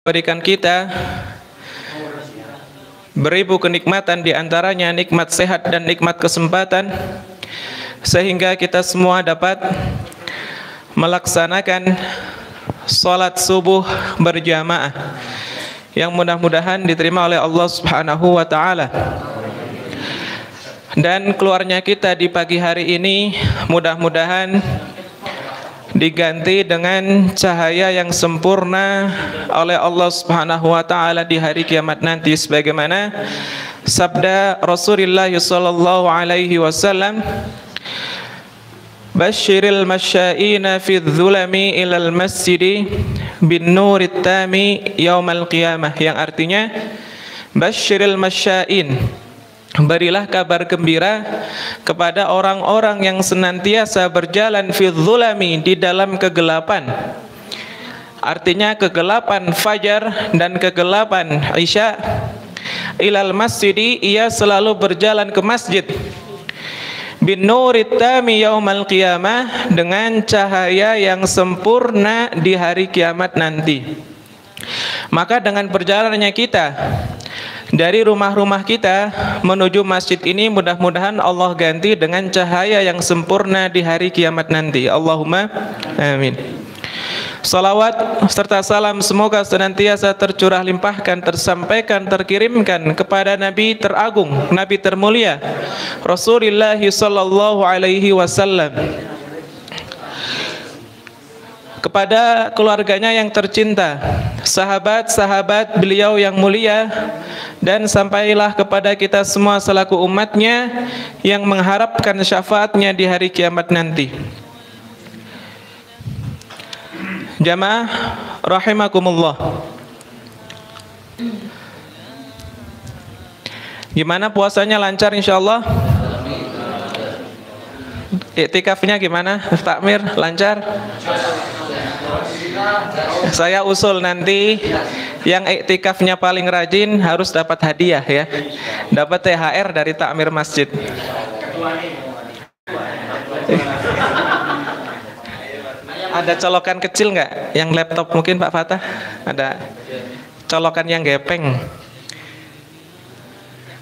berikan kita beribu kenikmatan, di antaranya nikmat sehat dan nikmat kesempatan, sehingga kita semua dapat melaksanakan salat subuh berjamaah yang mudah-mudahan diterima oleh Allah Subhanahu wa taala. Dan keluarnya kita di pagi hari ini mudah-mudahan diganti dengan cahaya yang sempurna oleh Allah Subhanahu wa taala di hari kiamat nanti, sebagaimana sabda Rasulullah sallallahu alaihi wasallam, Basyiril masya'ina fi dzulami ilal masjidi bin nurit tami yaumal qiyamah, yang artinya basyiril masya'in, berilah kabar gembira kepada orang-orang yang senantiasa berjalan fi dzulami, di dalam kegelapan. Artinya kegelapan fajar dan kegelapan isya, ilal masjidi, ia selalu berjalan ke masjid, bin nurit tami yaumal qiyamah, dengan cahaya yang sempurna di hari kiamat nanti. Maka dengan perjalanannya kita dari rumah-rumah kita menuju masjid ini, mudah-mudahan Allah ganti dengan cahaya yang sempurna di hari kiamat nanti. Allahumma amin. Salawat serta salam semoga senantiasa tercurah limpahkan, tersampaikan, terkirimkan kepada Nabi teragung, Nabi termulia Rasulullah sallallahu alaihi wasallam, kepada keluarganya yang tercinta, sahabat-sahabat beliau yang mulia, dan sampailah kepada kita semua selaku umatnya yang mengharapkan syafaatnya di hari kiamat nanti. Jamaah rahimakumullah, gimana puasanya? Lancar insyaallah? Iktikafnya gimana? Takmir lancar? Saya usul nanti yang iktikafnya paling rajin harus dapat hadiah ya, dapat THR dari takmir masjid. Ada colokan kecil nggak? Yang laptop mungkin Pak Fatah? Ada colokan yang gepeng?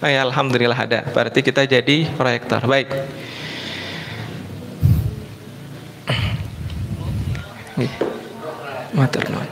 Oh ya, alhamdulillah ada. Berarti kita jadi proyektor. Baik. Matur nuwun.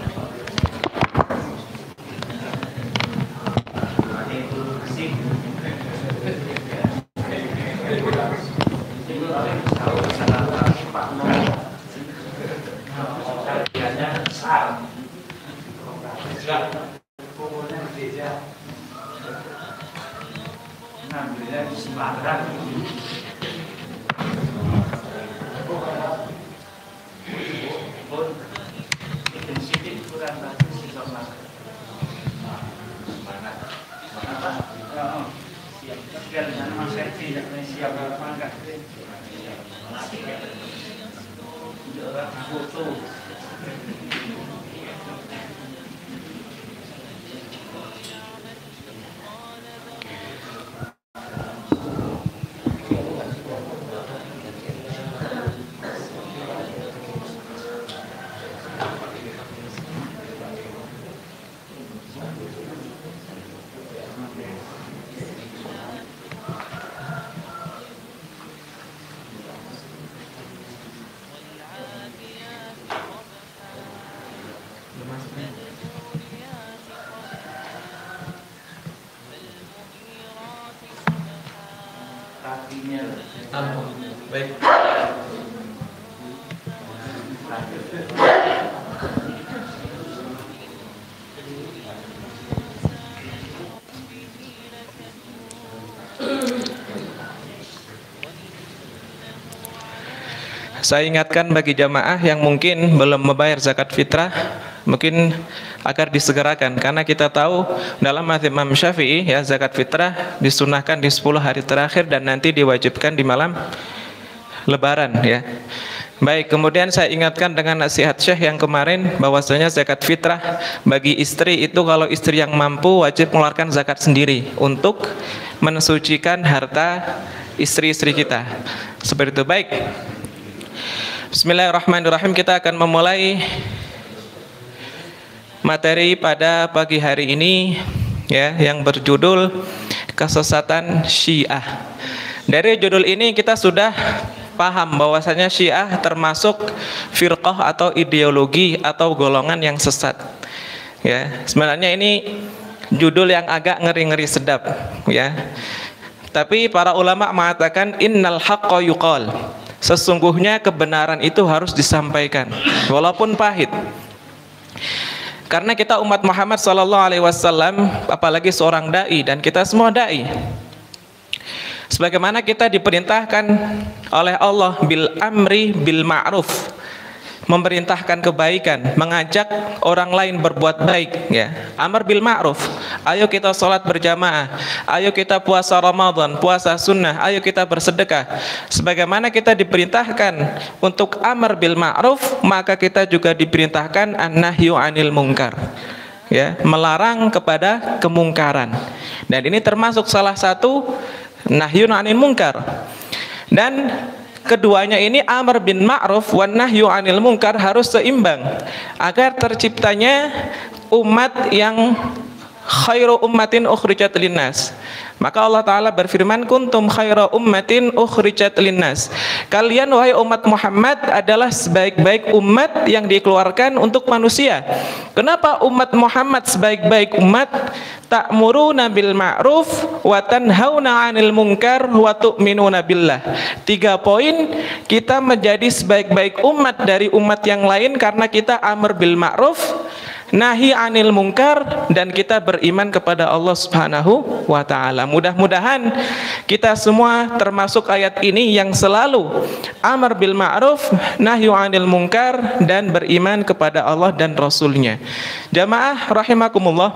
Baik. Saya ingatkan bagi jamaah yang mungkin belum membayar zakat fitrah, mungkin agar disegerakan, karena kita tahu dalam mazhab Imam Syafi'i ya, zakat fitrah disunahkan di 10 hari terakhir dan nanti diwajibkan di malam Lebaran ya. Baik, kemudian saya ingatkan dengan nasihat Syekh yang kemarin bahwasanya zakat fitrah bagi istri itu, kalau istri yang mampu wajib mengeluarkan zakat sendiri untuk mensucikan harta istri-istri kita. Seperti itu. Baik. Bismillahirrahmanirrahim. Kita akan memulai materi pada pagi hari ini ya, yang berjudul kesesatan Syiah. Dari judul ini kita sudah paham bahwasanya Syiah termasuk firqah atau ideologi atau golongan yang sesat. Ya, sebenarnya ini judul yang agak ngeri-ngeri sedap ya. Tapi para ulama mengatakan innal haqqa yuqal. Sesungguhnya kebenaran itu harus disampaikan walaupun pahit. Karena kita umat Muhammad SAW, apalagi seorang dai, dan kita semua dai, sebagaimana kita diperintahkan oleh Allah bil amri bil ma'ruf, memerintahkan kebaikan, mengajak orang lain berbuat baik ya. Amar bil ma'ruf, ayo kita sholat berjamaah, ayo kita puasa Ramadan, puasa sunnah, ayo kita bersedekah. Sebagaimana kita diperintahkan untuk amar bil ma'ruf, maka kita juga diperintahkan an-nahyu 'anil munkar ya, melarang kepada kemungkaran. Dan ini termasuk salah satu nahyun 'anil munkar. Dan keduanya ini, amar bin ma'ruf wan nahyu 'anil munkar, harus seimbang agar terciptanya umat yang khairu ummatin ukhrijat linnas. Maka Allah Ta'ala berfirman, kuntum khairu ummatin ukhrijat linnas. Kalian wahai umat Muhammad adalah sebaik-baik umat yang dikeluarkan untuk manusia. Kenapa umat Muhammad sebaik-baik umat? Ta'muruna bil ma'ruf wa tanhauna 'anil munkar wa tu'minuna billah. 3 poin, kita menjadi sebaik-baik umat dari umat yang lain karena kita amar bil ma'ruf, nahi 'anil munkar, dan kita beriman kepada Allah Subhanahu wa taala. Mudah-mudahan kita semua termasuk ayat ini yang selalu amar bil ma'ruf, nahyu 'anil munkar, dan beriman kepada Allah dan Rasulnya. Jamaah rahimakumullah,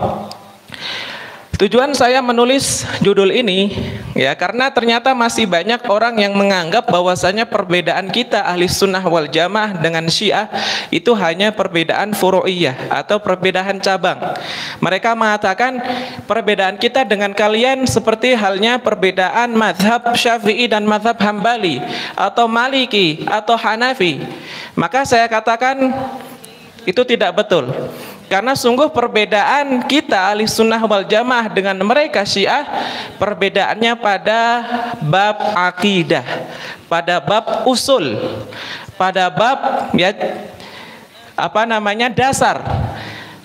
tujuan saya menulis judul ini ya, karena ternyata masih banyak orang yang menganggap bahwasanya perbedaan kita ahli sunnah wal jamaah dengan Syiah itu hanya perbedaan furu'iyah atau perbedaan cabang. Mereka mengatakan perbedaan kita dengan kalian seperti halnya perbedaan mazhab Syafi'i dan mazhab Hambali, atau Maliki atau Hanafi. Maka saya katakan itu tidak betul. Karena sungguh perbedaan kita ahli sunnah wal jamaah dengan mereka Syiah, perbedaannya pada bab akidah, pada bab usul, pada bab ya dasar.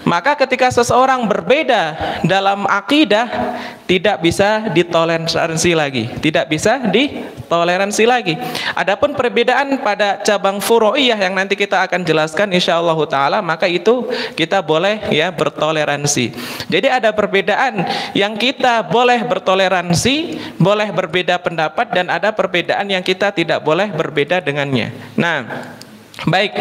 Maka ketika seseorang berbeda dalam akidah, tidak bisa ditoleransi lagi, tidak bisa ditoleransi lagi. Adapun perbedaan pada cabang furu'iyah yang nanti kita akan jelaskan insyaallah taala, maka itu kita boleh ya bertoleransi. Jadi ada perbedaan yang kita boleh bertoleransi, boleh berbeda pendapat, dan ada perbedaan yang kita tidak boleh berbeda dengannya. Nah, baik.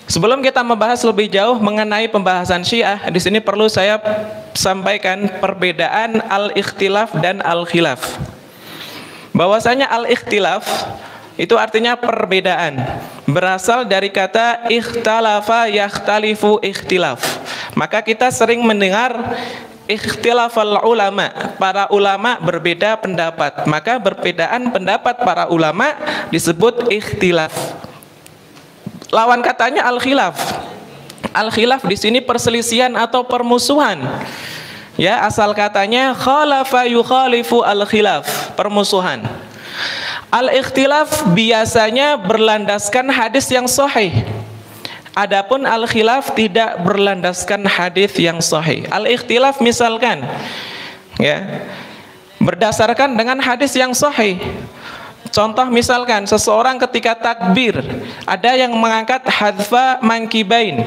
Sebelum kita membahas lebih jauh mengenai pembahasan Syiah, di sini perlu saya sampaikan perbedaan al-ikhtilaf dan al-khilaf. Bahwasanya al-ikhtilaf itu artinya perbedaan, berasal dari kata ikhtalafa yakhtalifu ikhtilaf. Maka kita sering mendengar ikhtilafal ulama, para ulama berbeda pendapat. Maka perbedaan pendapat para ulama disebut ikhtilaf. Lawan katanya al-khilaf. Al-khilaf di sini perselisihan atau permusuhan. Ya, asal katanya khalafa yukhalifu al-khilaf, permusuhan. Al-ikhtilaf biasanya berlandaskan hadis yang sahih. Adapun al-khilaf tidak berlandaskan hadis yang sahih. Al-ikhtilaf misalkan ya, berdasarkan dengan hadis yang sahih. Contoh misalkan seseorang ketika takbir, ada yang mengangkat hadfa mankibain,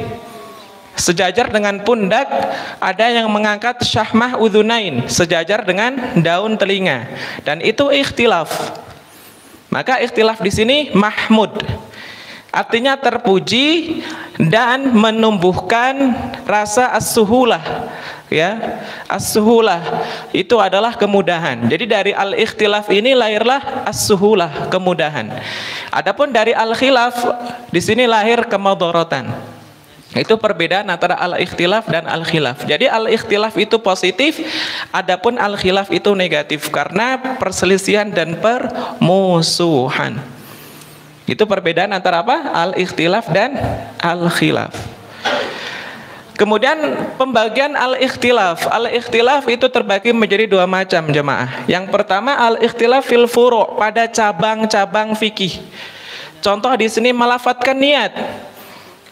sejajar dengan pundak, ada yang mengangkat syahmah udhunain, sejajar dengan daun telinga, dan itu ikhtilaf. Maka ikhtilaf di sini mahmud, artinya terpuji dan menumbuhkan rasa as-suhulah. Ya, as-suhulah itu adalah kemudahan. Jadi dari al-ikhtilaf ini lahirlah as-suhulah, kemudahan. Adapun dari al-khilaf di sini lahir kemadharatan. Itu perbedaan antara al-ikhtilaf dan al-khilaf. Jadi al-ikhtilaf itu positif, adapun al-khilaf itu negatif karena perselisihan dan permusuhan. Itu perbedaan antara apa? Al-ikhtilaf dan al-khilaf. Kemudian pembagian al-ikhtilaf. Al-ikhtilaf itu terbagi menjadi dua macam jemaah. Yang pertama al-ikhtilaf fil furu', pada cabang-cabang fikih. Contoh di sini melafatkan niat.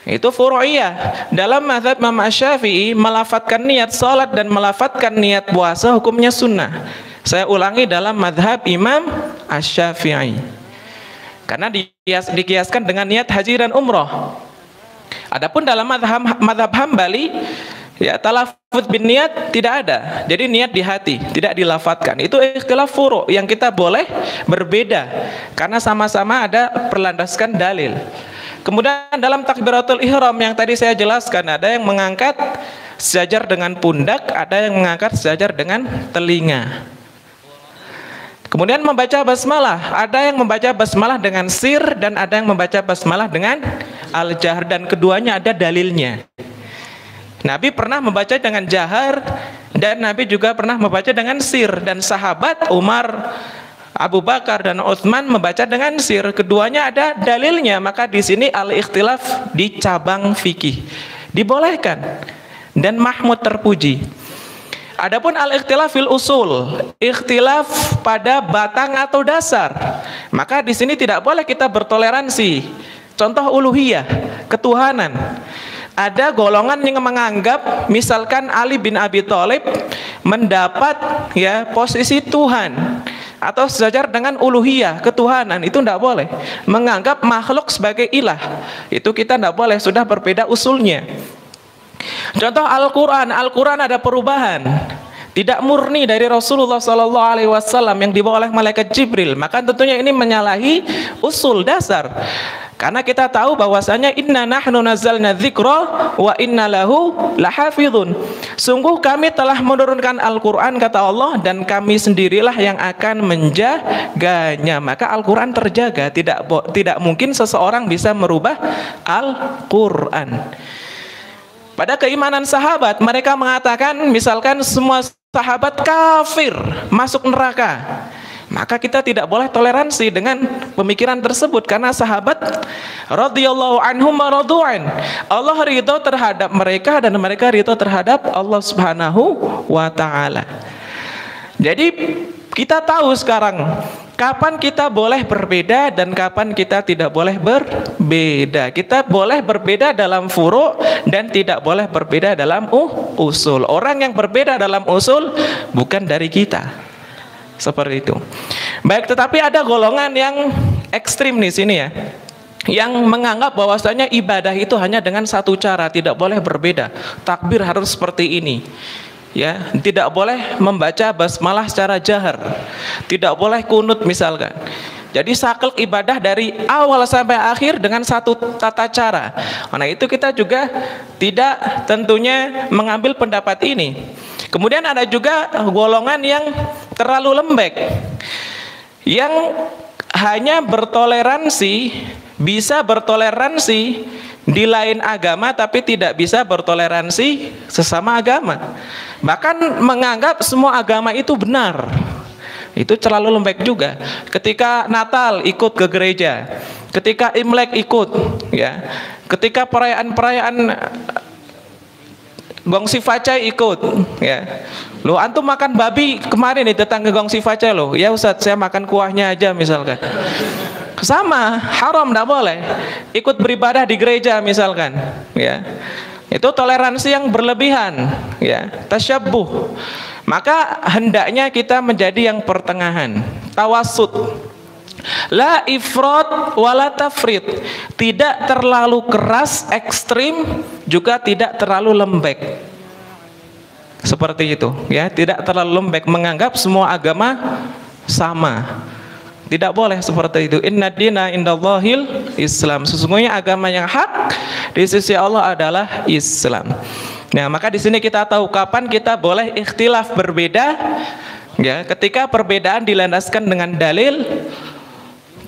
Itu furu'iyah. Dalam mazhab Imam Syafi'i, melafatkan niat salat dan melafatkan niat puasa hukumnya sunnah. Saya ulangi, dalam mazhab Imam Syafi'i. Karena dikiaskan dengan niat haji dan umroh. Adapun dalam mazhab Hambali, ya talaffuz bin niat tidak ada. Jadi niat di hati, tidak dilafatkan. Itu ikhtilaf furu' yang kita boleh berbeda karena sama-sama ada perlandaskan dalil. Kemudian dalam takbiratul ihram yang tadi saya jelaskan, ada yang mengangkat sejajar dengan pundak, ada yang mengangkat sejajar dengan telinga. Kemudian membaca basmalah, ada yang membaca basmalah dengan sir dan ada yang membaca basmalah dengan al-jahr, dan keduanya ada dalilnya. Nabi pernah membaca dengan jahar dan Nabi juga pernah membaca dengan sir, dan sahabat Umar, Abu Bakar dan Utsman membaca dengan sir. Keduanya ada dalilnya. Maka di sini al-ikhtilaf di cabang fikih dibolehkan dan mahmud terpuji. Adapun al-ikhtilaf fil usul, ikhtilaf pada batang atau dasar, maka di sini tidak boleh kita bertoleransi. Contoh uluhiyah, ketuhanan. Ada golongan yang menganggap misalkan Ali bin Abi Thalib mendapat ya posisi Tuhan atau sejajar dengan uluhiyah, ketuhanan. Itu tidak boleh. Menganggap makhluk sebagai ilah, itu kita tidak boleh, sudah berbeda usulnya. Contoh Al-Quran, Al-Quran ada perubahan, tidak murni dari Rasulullah SAW yang dibawa oleh malaikat Jibril. Maka tentunya ini menyalahi usul dasar. Karena kita tahu bahwasanya inna nahnu nazzalna dzikra wa inna lahu lahafizun. Sungguh kami telah menurunkan Al-Quran, kata Allah, dan kami sendirilah yang akan menjaganya. Maka Al-Quran terjaga. Tidak mungkin seseorang bisa merubah Al-Quran. Pada keimanan sahabat, mereka mengatakan misalkan semua sahabat kafir, masuk neraka. Maka kita tidak boleh toleransi dengan pemikiran tersebut, karena sahabat radhiyallahu anhum wa radu'an, Allah ridho terhadap mereka dan mereka ridho terhadap Allah Subhanahu wa taala. Jadi kita tahu sekarang kapan kita boleh berbeda dan kapan kita tidak boleh berbeda. Kita boleh berbeda dalam furu' dan tidak boleh berbeda dalam usul. Orang yang berbeda dalam usul bukan dari kita. Seperti itu. Baik, tetapi ada golongan yang ekstrim di sini ya, yang menganggap bahwasanya ibadah itu hanya dengan satu cara, tidak boleh berbeda. Takbir harus seperti ini. Ya, tidak boleh membaca basmalah secara jahar, tidak boleh kunut misalkan. Jadi saklek ibadah dari awal sampai akhir dengan satu tata cara. Nah, itu kita juga tidak tentunya mengambil pendapat ini. Kemudian ada juga golongan yang terlalu lembek, yang hanya bertoleransi, bisa bertoleransi di lain agama tapi tidak bisa bertoleransi sesama agama. Bahkan menganggap semua agama itu benar. Itu terlalu lembek juga. Ketika Natal ikut ke gereja, ketika Imlek ikut, ya. Ketika perayaan-perayaan Gongsi Facai ikut, ya. Loh, antum makan babi kemarin nih datang ke Gongsi Facai loh. Ya Ustadz, saya makan kuahnya aja misalkan. Sama, haram, tidak boleh. Ikut beribadah di gereja misalkan, ya. Itu toleransi yang berlebihan, ya. Tasyabbuh. Maka hendaknya kita menjadi yang pertengahan, tawassut. La ifrat wala tafrit, tidak terlalu keras ekstrim, juga tidak terlalu lembek. Seperti itu, ya, tidak terlalu lembek menganggap semua agama sama. Tidak boleh seperti itu. Inna dina indallahil Islam. Sesungguhnya agama yang hak di sisi Allah adalah Islam. Nah, maka di sini kita tahu kapan kita boleh ikhtilaf berbeda, ya, ketika perbedaan dilandaskan dengan dalil.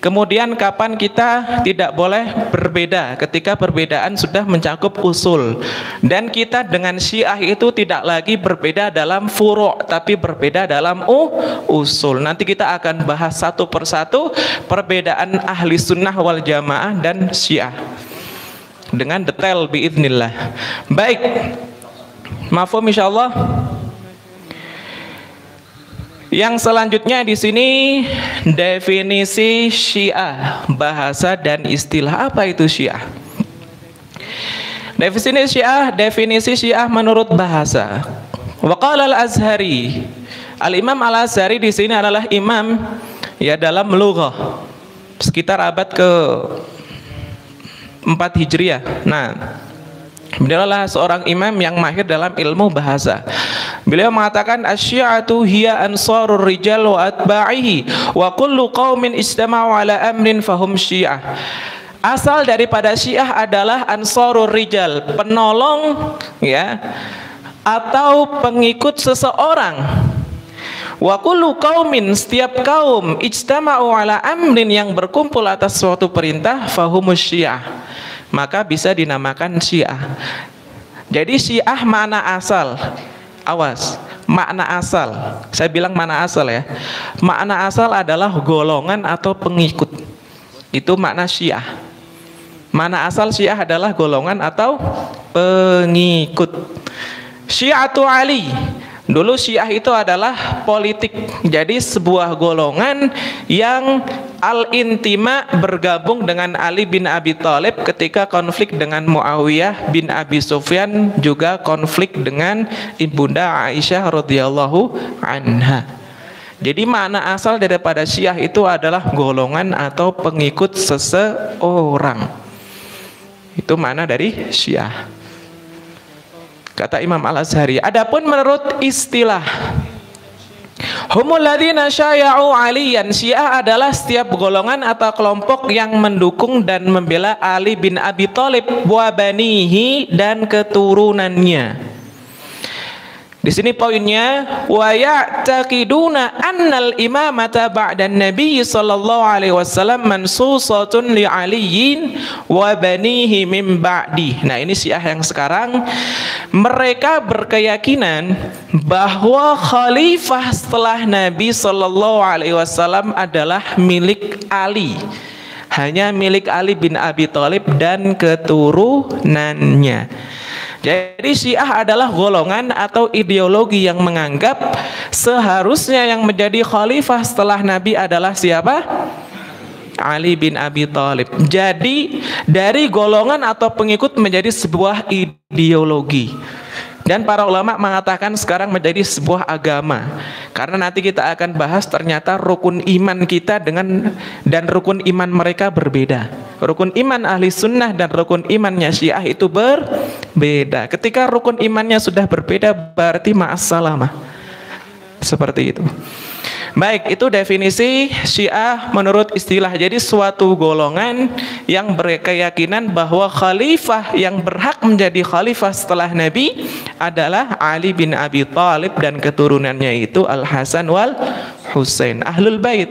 Kemudian kapan kita tidak boleh berbeda, ketika perbedaan sudah mencakup usul. Dan kita dengan Syiah itu tidak lagi berbeda dalam furu' tapi berbeda dalam usul. Nanti kita akan bahas satu persatu perbedaan ahli sunnah wal jamaah dan Syiah. dengan detail biidznillah. Baik, mafhum insyaallah. Yang selanjutnya di sini definisi Syiah, bahasa dan istilah. Apa itu Syiah? Definisi Syiah menurut bahasa. Wa qala al-Azhari. Al-Imam Al-Azhari di sini adalah imam ya dalam lughah sekitar abad ke-4 Hijriah. Nah, beliau adalah seorang imam yang mahir dalam ilmu bahasa. Beliau mengatakan asy-syi'atu hiya ansarur rijal wa atba'ihi wa kullu qaumin istama'u ala amrin fahum syiah. Asal daripada Syiah adalah ansarur rijal, penolong ya atau pengikut seseorang. Wa kullu qaumin, setiap kaum ijtama'u ala amrin, yang berkumpul atas suatu perintah, fahumus syiah, maka bisa dinamakan Syiah. Jadi Syiah makna asal. Awas, makna asal. Saya bilang makna asal ya. Makna asal adalah golongan atau pengikut. Itu makna Syiah. Makna asal Syiah adalah golongan atau pengikut. Syiatu Ali. Dulu Syiah itu adalah politik. Jadi sebuah golongan yang al-intima, bergabung dengan Ali bin Abi Thalib ketika konflik dengan Muawiyah bin Abi Sufyan, juga konflik dengan Ibunda Aisyah radhiyallahu anha. Jadi makna asal daripada Syiah itu adalah golongan atau pengikut seseorang. Itu makna dari Syiah. Kata Imam Al-Azhari. Adapun menurut istilah, humul ladzina syaya'u aliyan, Syiah adalah setiap golongan atau kelompok yang mendukung dan membela Ali bin Abi Thalib wa banihi, dan keturunannya. Di sini poinnya, wa ya'taqiduna annal imamata ba'dan nabiy sallallahu alaihi wasallam mansusatun li aliyin wa banihi min ba'di. Nah, ini Syiah yang sekarang, mereka berkeyakinan bahwa khalifah setelah Nabi sallallahu alaihi wasallam adalah milik Ali. Hanya milik Ali bin Abi Thalib dan keturunannya. Jadi Syiah adalah golongan atau ideologi yang menganggap seharusnya yang menjadi khalifah setelah Nabi adalah siapa? Ali bin Abi Thalib. Jadi dari golongan atau pengikut menjadi sebuah ideologi. Dan para ulama mengatakan sekarang menjadi sebuah agama. Karena nanti kita akan bahas ternyata rukun iman kita dan rukun iman mereka berbeda. Rukun iman ahli sunnah dan rukun imannya Syiah itu berbeda. Ketika rukun imannya sudah berbeda, berarti ma'assalamah. Seperti itu. Baik, itu definisi Syiah menurut istilah. Jadi suatu golongan yang berkeyakinan bahwa khalifah yang berhak menjadi khalifah setelah Nabi adalah Ali bin Abi Thalib dan keturunannya itu Al-Hasan wal Husain, Ahlul Bait.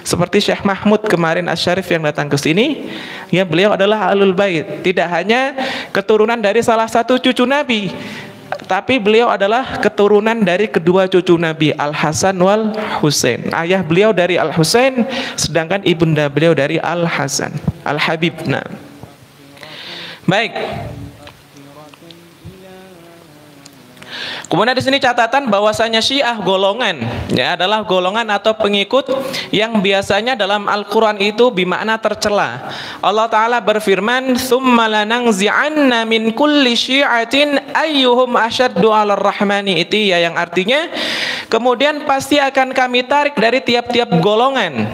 Seperti Syekh Mahmud kemarin Asy-Syarif yang datang ke sini, ya, beliau adalah Ahlul Bait. Tidak hanya keturunan dari salah satu cucu Nabi, tapi beliau adalah keturunan dari kedua cucu Nabi, Al-Hasan wal Husain. Ayah beliau dari Al-Husain, sedangkan ibunda beliau dari Al-Hasan, Al-Habib. Nah, baik. Kemudian di sini catatan bahwasanya Syiah golongan, ya, adalah golongan atau pengikut yang biasanya dalam Al-Qur'an itu bermakna tercela. Allah Ta'ala berfirman, "Tsumma lananzi'anna min kulli syi'atin ayyuhum asyaddu 'alar rahmani itiya", yang artinya kemudian pasti akan kami tarik dari tiap-tiap golongan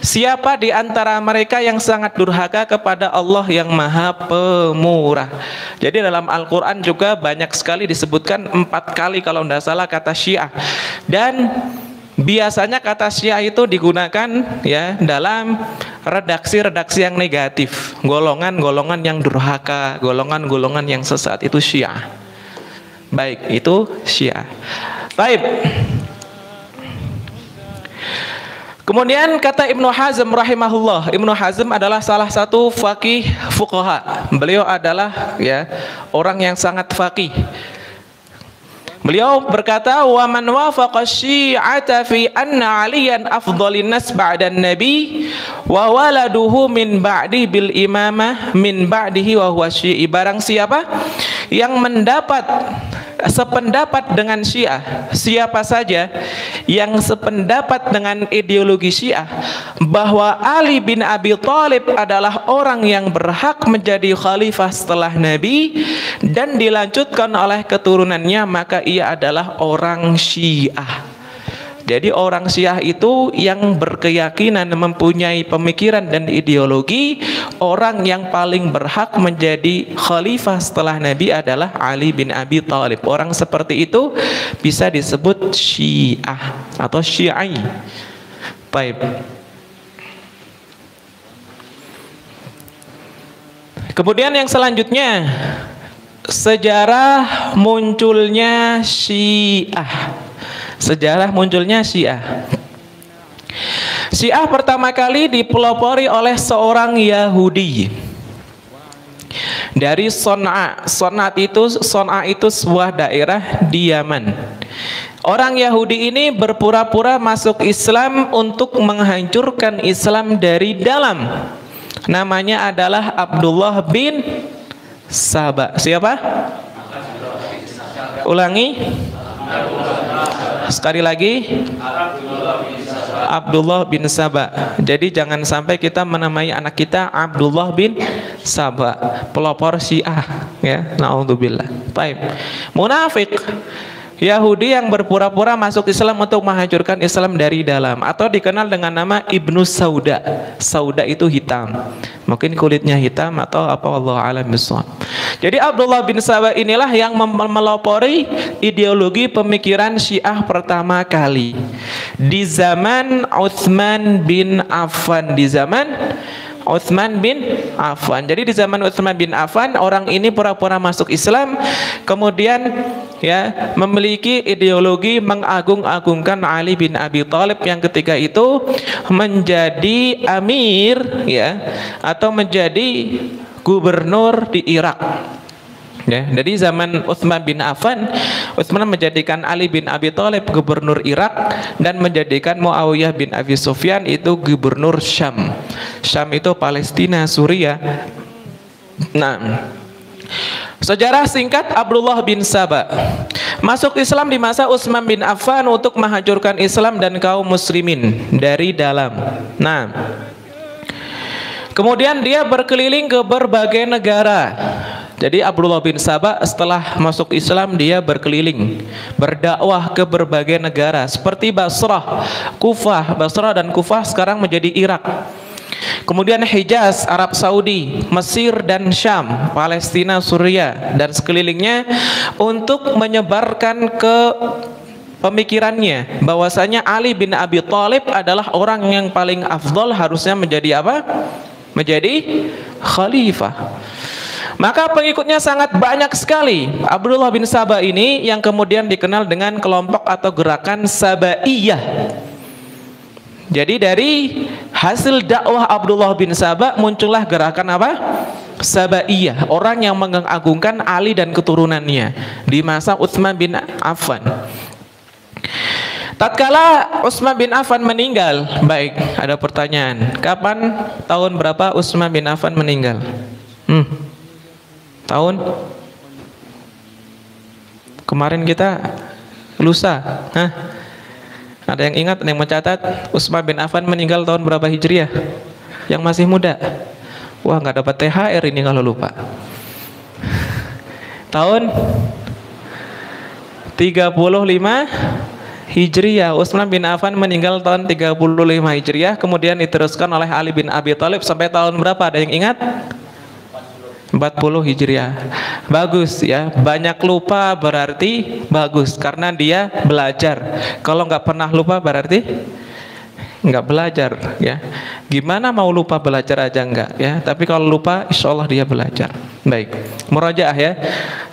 siapa di antara mereka yang sangat durhaka kepada Allah yang Maha Pemurah. Jadi dalam Al-Quran juga banyak sekali disebutkan 4 kali kalau tidak salah kata Syiah. Dan biasanya kata Syiah itu digunakan, ya, dalam redaksi-redaksi yang negatif. Golongan-golongan yang durhaka, golongan-golongan yang sesat, itu Syiah. Baik, itu Syiah. Baik. Kemudian kata Ibnu Hazm rahimahullah. Ibnu Hazm adalah salah satu faqih fuqaha. Beliau adalah, ya, orang yang sangat faqih. Beliau berkata, "Wa man wafaqa syi'ata fi anna 'aliyan afdhalin nas ba'dan nabi wa waladuhu min ba'di bil imamah min ba'dihi wa huwa syi'i. Barang siapa yang mendapat sependapat dengan Syiah, siapa saja yang sependapat dengan ideologi Syiah bahwa Ali bin Abi Thalib adalah orang yang berhak menjadi khalifah setelah Nabi dan dilanjutkan oleh keturunannya, maka ia adalah orang Syiah. Jadi orang Syiah itu yang berkeyakinan, mempunyai pemikiran dan ideologi orang yang paling berhak menjadi khalifah setelah Nabi adalah Ali bin Abi Thalib. Orang seperti itu bisa disebut Syiah atau Syiai. Baik. Kemudian yang selanjutnya, sejarah munculnya Syiah. Sejarah munculnya Syiah. Syiah pertama kali dipelopori oleh seorang Yahudi dari Son'a. Son'a itu sebuah daerah di Yaman. Orang Yahudi ini berpura-pura masuk Islam untuk menghancurkan Islam dari dalam. Namanya adalah Abdullah bin Saba. Siapa? Ulangi. Sekali lagi, Abdullah bin Saba. Jadi jangan sampai kita menamai anak kita Abdullah bin Saba, pelopor Syiah, ya. Naudzubillah. Baik. Munafik Yahudi yang berpura-pura masuk Islam untuk menghancurkan Islam dari dalam, atau dikenal dengan nama Ibnu Sauda. Sauda itu hitam, mungkin kulitnya hitam atau apa, wallahu a'lam bishawab. Jadi Abdullah bin Saba inilah yang melopori ideologi pemikiran Syiah pertama kali di zaman Utsman bin Affan. Di zaman Utsman bin Affan. Jadi di zaman Utsman bin Affan, orang ini pura-pura masuk Islam, kemudian ya memiliki ideologi mengagung-agungkan Ali bin Abi Thalib yang ketika itu menjadi amir, ya, atau menjadi gubernur di Irak. Ya, jadi zaman Utsman bin Affan, Utsman menjadikan Ali bin Abi Thalib gubernur Irak dan menjadikan Muawiyah bin Abi Sufyan itu gubernur Syam. Syam itu Palestina, Suriah. Nah, sejarah singkat Abdullah bin Saba masuk Islam di masa Utsman bin Affan untuk menghancurkan Islam dan kaum muslimin dari dalam. Nah, kemudian dia berkeliling ke berbagai negara. Jadi Abdullah bin Saba setelah masuk Islam dia berkeliling, berdakwah ke berbagai negara seperti Basrah, Kufah. Basrah dan Kufah sekarang menjadi Irak. Kemudian Hijaz, Arab Saudi, Mesir dan Syam, Palestina, Suriah dan sekelilingnya, untuk menyebarkan ke pemikirannya bahwasanya Ali bin Abi Thalib adalah orang yang paling afdol, harusnya menjadi apa? Menjadi khalifah. Maka pengikutnya sangat banyak sekali. Abdullah bin Saba ini yang kemudian dikenal dengan kelompok atau gerakan Sabaiyah. Jadi dari hasil dakwah Abdullah bin Saba muncullah gerakan apa? Sabaiyah, orang yang mengagungkan Ali dan keturunannya di masa Utsman bin Affan. Tatkala Utsman bin Affan meninggal, baik, ada pertanyaan. Kapan, tahun berapa Utsman bin Affan meninggal? Tahun kemarin kita lusa. Hah? Ada yang ingat, ada yang mencatat Utsman bin Affan meninggal tahun berapa Hijriah? Yang masih muda. Wah, nggak dapat THR ini kalau lupa. Tahun 35 Hijriah. Utsman bin Affan meninggal tahun 35 Hijriah, kemudian diteruskan oleh Ali bin Abi Thalib sampai tahun berapa? Ada yang ingat? 40 Hijriah. Bagus ya, banyak lupa berarti bagus karena dia belajar. Kalau nggak pernah lupa berarti nggak belajar ya. Gimana mau lupa, belajar aja enggak ya. Tapi kalau lupa insya Allah dia belajar. Baik, murajaah ya.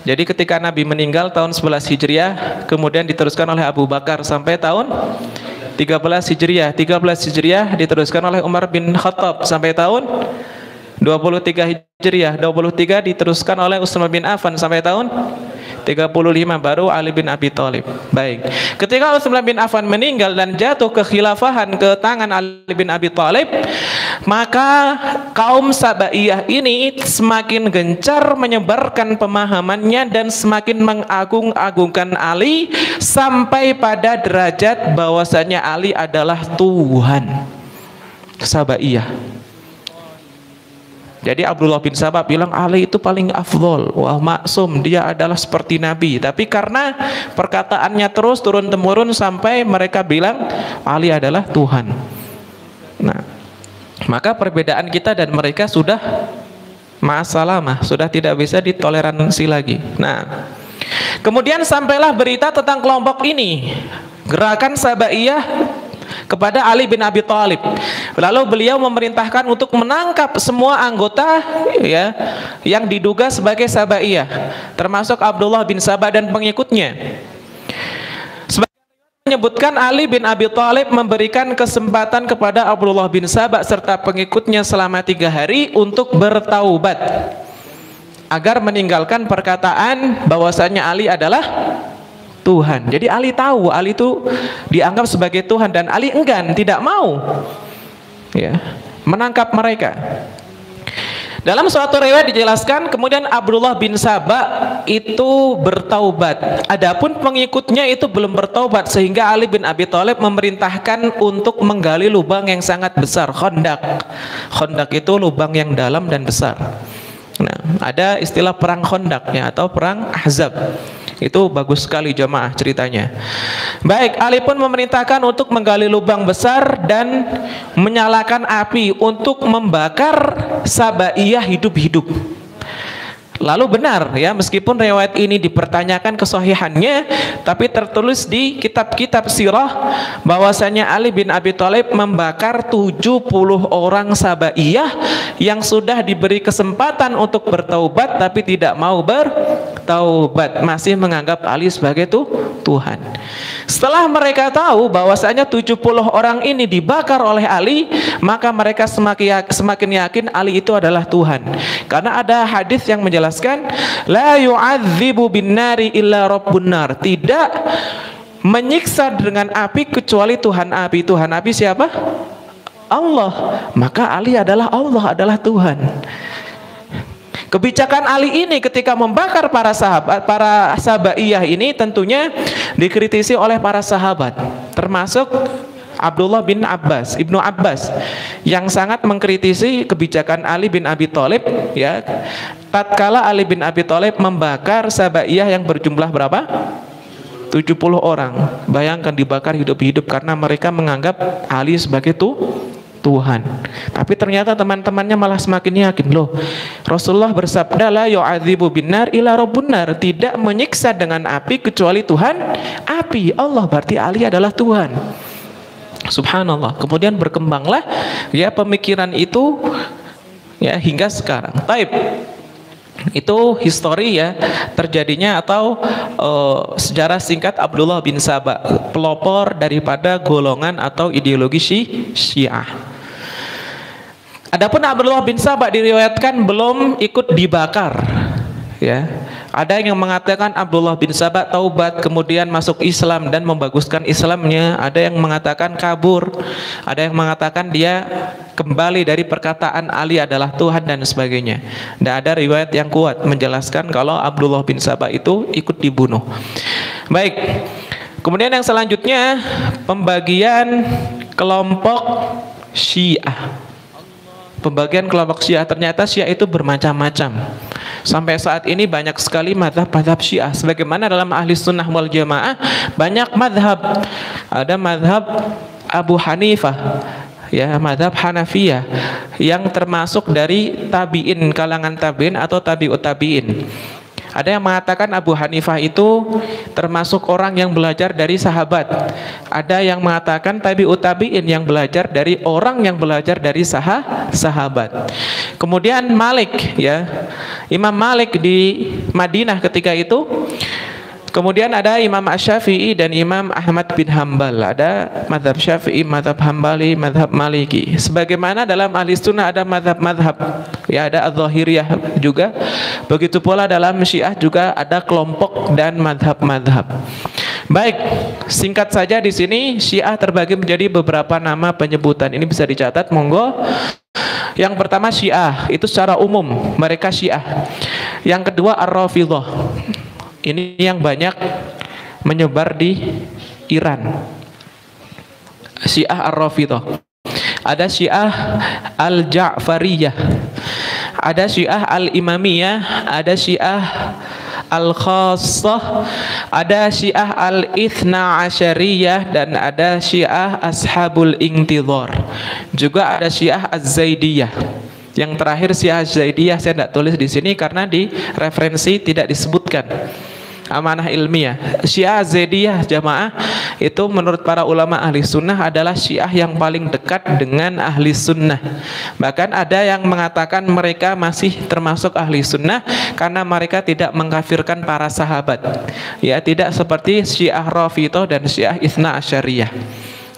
Jadi ketika Nabi meninggal tahun 11 Hijriah, kemudian diteruskan oleh Abu Bakar sampai tahun 13 Hijriah. 13 Hijriah diteruskan oleh Umar bin Khattab sampai tahun 23 Hijriah. 23 diteruskan oleh Utsman bin Affan sampai tahun 35 baru Ali bin Abi Thalib. Baik. Ketika Utsman bin Affan meninggal dan jatuh kekhilafahan ke tangan Ali bin Abi Thalib, maka kaum Sabaiyah ini semakin gencar menyebarkan pemahamannya dan semakin mengagung-agungkan Ali sampai pada derajat bahwasanya Ali adalah Tuhan. Sabaiyah. Jadi Abdullah bin Sabah bilang Ali itu paling afdol, wah maksum, dia adalah seperti Nabi. Tapi karena perkataannya terus turun-temurun sampai mereka bilang Ali adalah Tuhan. Nah, maka perbedaan kita dan mereka sudah ma'asalamah, sudah tidak bisa ditoleransi lagi. Nah, kemudian sampailah berita tentang kelompok ini, gerakan Sabaiyah kepada Ali bin Abi Thalib. Lalu beliau memerintahkan untuk menangkap semua anggota ya yang diduga sebagai Sabaiyah, termasuk Abdullah bin Sabah dan pengikutnya. Sebagian menyebutkan Ali bin Abi Thalib memberikan kesempatan kepada Abdullah bin Sabah serta pengikutnya selama 3 hari untuk bertaubat agar meninggalkan perkataan bahwasanya Ali adalah Tuhan. Jadi Ali tahu Ali itu dianggap sebagai Tuhan dan Ali enggan, tidak mau ya menangkap mereka. Dalam suatu riwayat dijelaskan kemudian Abdullah bin Sabah itu bertaubat. Adapun pengikutnya itu belum bertaubat sehingga Ali bin Abi Thalib memerintahkan untuk menggali lubang yang sangat besar, khandaq. Khandaq itu lubang yang dalam dan besar. Nah, ada istilah perang khandaq ya atau perang Ahzab. Itu bagus sekali jamaah ceritanya. Baik, Ali pun memerintahkan untuk menggali lubang besar dan menyalakan api untuk membakar Sabaiyah hidup-hidup. Lalu benar ya, meskipun riwayat ini dipertanyakan kesahihannya, tapi tertulis di kitab-kitab sirah bahwasanya Ali bin Abi Thalib membakar 70 orang Sabaiyah yang sudah diberi kesempatan untuk bertaubat tapi tidak mau bertaubat, masih menganggap Ali sebagai Tuhan. Setelah mereka tahu bahwasanya 70 orang ini dibakar oleh Ali, maka mereka semakin yakin Ali itu adalah Tuhan. Karena ada hadis yang menjelaskan la yu'adzibu bin nari illa rabbun nar, tidak menyiksa dengan api kecuali Tuhan api. Tuhan api siapa? Allah. Maka Ali adalah Allah, adalah Tuhan. Kebijakan Ali ini ketika membakar para sahabat, para Sabaiyah ini tentunya dikritisi oleh para sahabat, termasuk Abdullah bin Abbas, Ibnu Abbas, yang sangat mengkritisi kebijakan Ali bin Abi Thalib ya. Tatkala Ali bin Abi Thalib membakar Sabaiyah yang berjumlah berapa? 70 orang. Bayangkan dibakar hidup-hidup karena mereka menganggap Ali sebagai Tuhan. Tapi ternyata teman-temannya malah semakin yakin, loh Rasulullah bersabda la yu'adzibu binar illa rabbun nar, tidak menyiksa dengan api kecuali Tuhan api. Allah, berarti Ali adalah Tuhan. Subhanallah. Kemudian berkembanglah ya pemikiran itu ya hingga sekarang. Taib. Itu histori ya terjadinya atau sejarah singkat Abdullah bin Sabah, pelopor daripada golongan atau ideologi Syiah. Adapun Abdullah bin Sabah diriwayatkan belum ikut dibakar ya. Ada yang mengatakan Abdullah bin Sabah taubat kemudian masuk Islam dan membaguskan Islamnya. Ada yang mengatakan kabur. Ada yang mengatakan dia kembali dari perkataan Ali adalah Tuhan dan sebagainya. Dan ada riwayat yang kuat menjelaskan kalau Abdullah bin Sabah itu ikut dibunuh. Baik. Kemudian yang selanjutnya pembagian kelompok Syiah. Pembagian kelompok Syiah, ternyata Syiah itu bermacam-macam. Sampai saat ini banyak sekali madhab-madhab Syiah. Sebagaimana dalam ahli sunnah wal jamaah banyak madhab. Ada madhab Abu Hanifah ya, madhab Hanafiyah yang termasuk dari tabi'in, kalangan tabi'in atau tabi'ut tabi'in. Ada yang mengatakan Abu Hanifah itu termasuk orang yang belajar dari sahabat. Ada yang mengatakan tabi'ut tabi'in yang belajar dari orang yang belajar dari sahabat. Kemudian Malik ya, Imam Malik di Madinah ketika itu Kemudian ada Imam Asy-Syafi'i dan Imam Ahmad bin Hambal. Ada mazhab Syafi'i, mazhab Hambali, mazhab Maliki. Sebagaimana dalam ahli sunnah ada mazhab-mazhab. Ya, ada Az-Zahiriyah juga. Begitu pula dalam Syiah juga ada kelompok dan mazhab-mazhab. Baik, singkat saja di sini Syiah terbagi menjadi beberapa nama penyebutan. Ini bisa dicatat, monggo. Yang pertama Syiah, itu secara umum mereka Syiah. Yang kedua Ar-Rafidhah. Ini yang banyak menyebar di Iran. Syiah Ar-Rafidhah. Ada Syiah Al-Ja'fariyah. Ada Syiah Al-Imamiyah, ada Syiah Al-Khassah, ada Syiah Al-Ithna Asyariyah, dan ada Syiah Ashabul Intidhar. Juga ada Syiah Az-Zaidiyah. Yang terakhir Syiah Az-Zaidiyah saya tidak tulis di sini karena di referensi tidak disebutkan. Amanah ilmiah. Syiah Az-Zaidiyah jamaah itu menurut para ulama ahli sunnah adalah Syiah yang paling dekat dengan ahli sunnah. Bahkan ada yang mengatakan mereka masih termasuk ahli sunnah karena mereka tidak mengkafirkan para sahabat. Ya, tidak seperti Syiah Rafidhah dan Syiah Itsna Asyariyah.